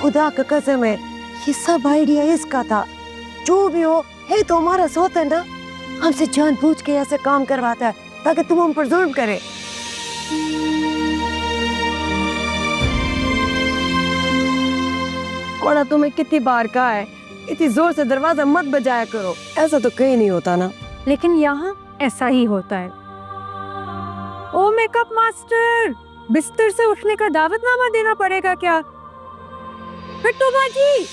खुदा का कसम है, ये सब आइडिया इसका था। जो भी हो, है तो हमारा सोता है ना, हमसे जानबूझ के ऐसे काम करवाता है ताकि तुम हम पर जुल्म करे। बड़ा तुम्हें कितनी बार कहा है, इतनी जोर से दरवाजा मत बजाया करो, ऐसा तो कहीं नहीं होता ना। लेकिन यहाँ ऐसा ही होता है। ओ मेकअप मास्टर, बिस्तर से उठने का दावतनामा देना पड़ेगा क्या? बिट्टू बाजी,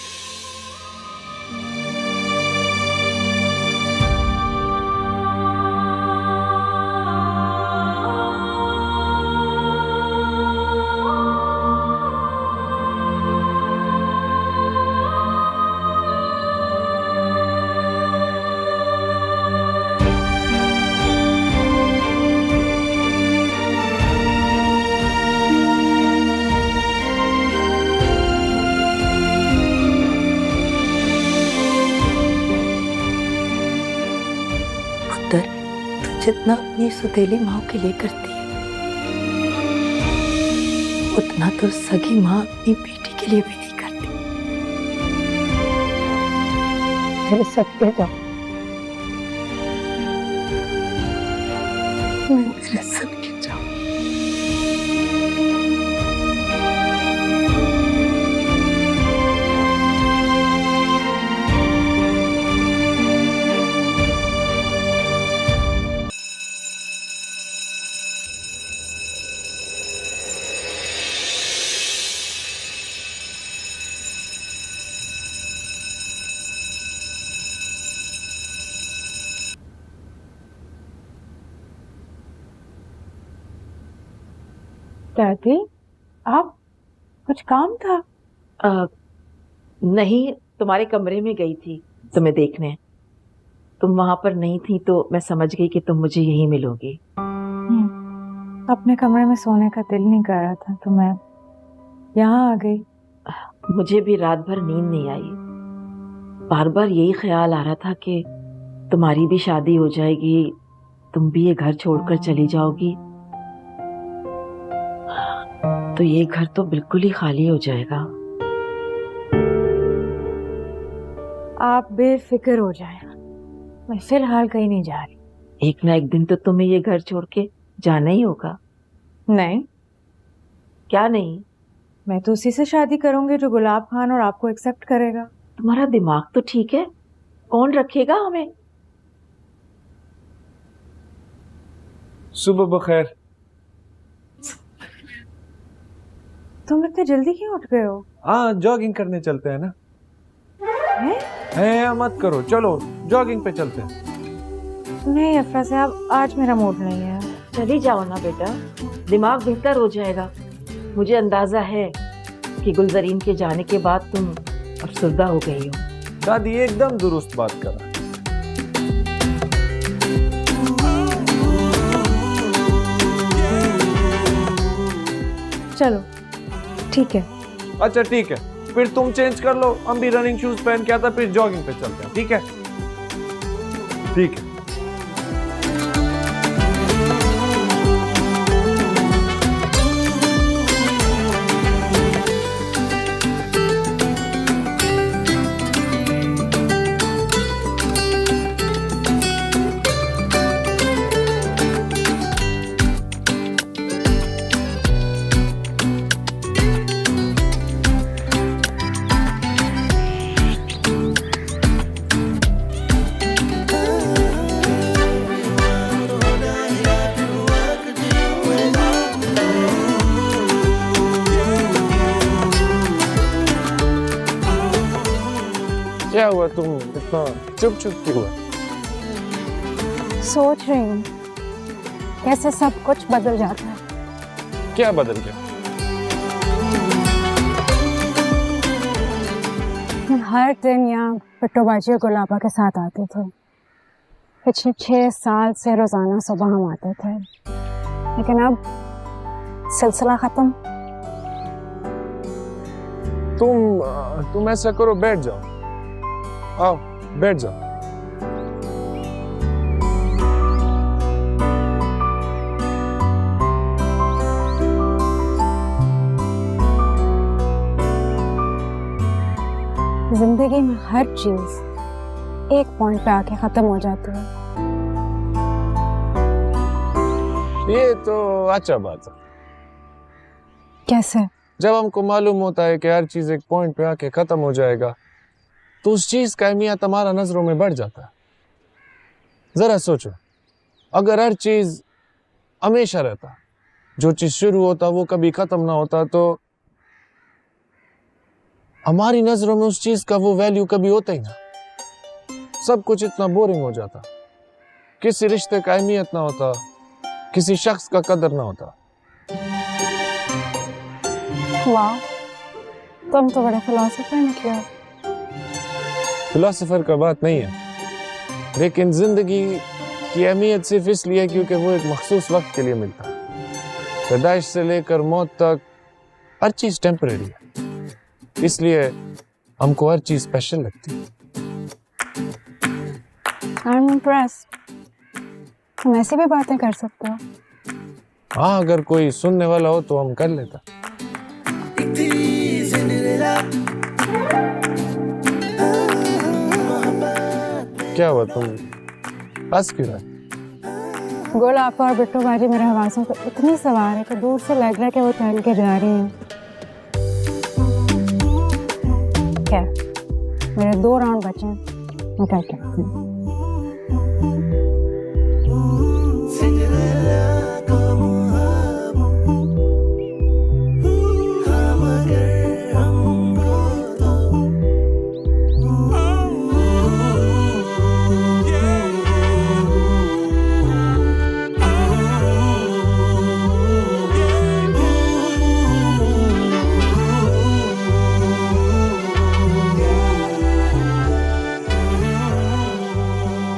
जितना अपनी सुतेली माँ के लिए करती है, उतना तो सगी माँ अपनी बेटी के लिए भी नहीं करती। मेरे सत्य जाओ, मेरे सत्य जाओ। दादी, आप कुछ काम था? नहीं, तुम्हारे कमरे में गई थी तुम्हें देखने। तुम वहां पर नहीं थी तो मैं समझ गई कि तुम मुझे यहीं मिलोगी। अपने कमरे में सोने का दिल नहीं कर रहा था तो मैं यहाँ आ गई। मुझे भी रात भर नींद नहीं आई। बार बार यही ख्याल आ रहा था कि तुम्हारी भी शादी हो जाएगी, तुम भी ये घर छोड़कर चली जाओगी, तो ये घर तो बिल्कुल ही खाली हो जाएगा। आप बेफिक्र हो जाए, मैं फिलहाल कहीं नहीं जा रही। एक ना एक दिन तो तुम्हें ये घर छोड़ के जाना ही होगा। नहीं, क्या नहीं? मैं तो उसी से शादी करूंगी जो गुलाब खान और आपको एक्सेप्ट करेगा। तुम्हारा दिमाग तो ठीक है, कौन रखेगा हमें? सुबह बखैर। तुम इतने जल्दी क्यों उठ गए हो? हाँ, जॉगिंग करने चलते हैं ना। है मत करो, चलो जॉगिंग पे चलते हैं। नहीं अफरा साहब, आज मेरा मूड नहीं है। चली जाओ ना बेटा, दिमाग बेहतर हो जाएगा। मुझे अंदाजा है कि गुलजरीन के जाने के बाद तुम अफसरदा हो गई हो। दादी एकदम दुरुस्त बात कर रहा है। चलो ठीक है। अच्छा ठीक है, फिर तुम चेंज कर लो, हम भी रनिंग शूज पहन के आता, फिर जॉगिंग पे चलते हैं। ठीक है? ठीक है। क्या हुआ, तुम इतना चुप चुप क्यों हुआ? सोच रही हूँ कैसे सब कुछ बदल जाता है। क्या बदल गया? हर दिन यहाँ पिट्टू बाजी और गुलाबा के साथ आते थे। पिछले 6 साल से रोजाना सुबह हम आते थे, लेकिन अब सिलसिला खत्म। तुम ऐसा करो, बैठ जाओ, आओ बैठ जाओ। जिंदगी में हर चीज एक पॉइंट पे आके खत्म हो जाती है। ये तो अच्छा बात है। कैसे? जब हमको मालूम होता है कि हर चीज एक पॉइंट पे आके खत्म हो जाएगा तो उस चीज का अहमियत हमारा नजरों में बढ़ जाता है। जरा सोचो, अगर हर चीज हमेशा रहता, जो चीज शुरू होता वो कभी खत्म ना होता, तो हमारी नजरों में उस चीज का वो वैल्यू कभी होता ही ना। सब कुछ इतना बोरिंग हो जाता, किसी रिश्ते का अहमियत ना होता, किसी शख्स का कदर ना होता। वाह, तुम तो बड़े फिलोसोफर निकले। फिलोसोफर का बात नहीं है, लेकिन जिंदगी की अहमियत सिर्फ इसलिए क्योंकि वो एक मखसूस वक्त के लिए मिलता है। पैदाइश से लेकर मौत तक हर चीज टेम्परेरी है, इसलिए हमको हर चीज स्पेशल लगती है। I'm impressed। तुम ऐसी भी बातें कर सकते हो। हाँ, अगर कोई सुनने वाला हो तो हम कर लेता। क्या हुआ, तुम हंस क्यों रहे? गोला आपा और बिट्टू बाजी मेरे हवासों पे इतनी सवार है कि दूर से लग रहा है कि वो टहल के जा रही हैं। क्या, मेरे 2 राउंड बचे हैं, मैं करके आती हूँ।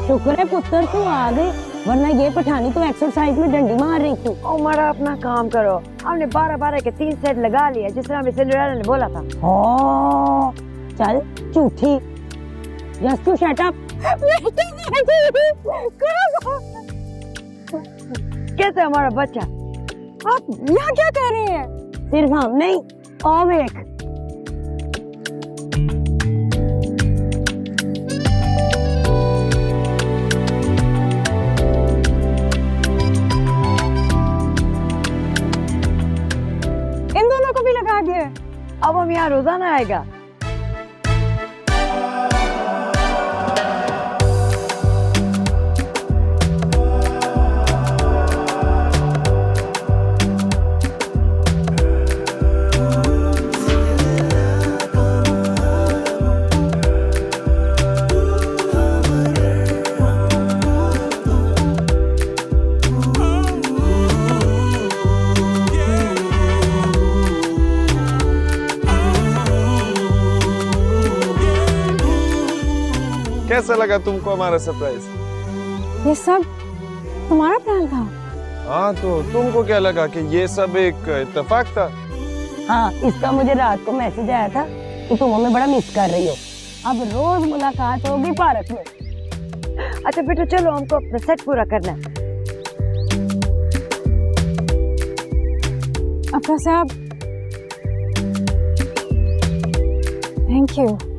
शुक्र है पुत्र तू आ गई, वरना ये पठानी तो एक्सरसाइज में डंडी मार रही थी। उमर अपना काम करो, हमने 12-12 के 3 सेट लगा लिए जिस तरह सिंड्रेला ने बोला था। ओ, चल झूठी, जस्ट टू शट अप। कैसे हमारा बच्चा? आप यहाँ क्या कह रही हैं? सिर्फ हम नहीं, और देख। इन दोनों को भी लगा दिए। अब हम यहाँ रोजाना आएगा। कैसा लगा तुमको हमारा सरप्राइज? ये सब तुम्हारा प्लान था? हाँ, तो तुमको क्या लगा कि ये सब एक इत्तेफाक था? हाँ, इसका मुझे रात को मैसेज आया था कि तुम हमें बड़ा मिस कर रही हो। अब रोज मुलाकात होगी पार्क में। अच्छा बेटा चलो, हमको अपना सेट पूरा करना है। अफरा साहब, थैंक यू।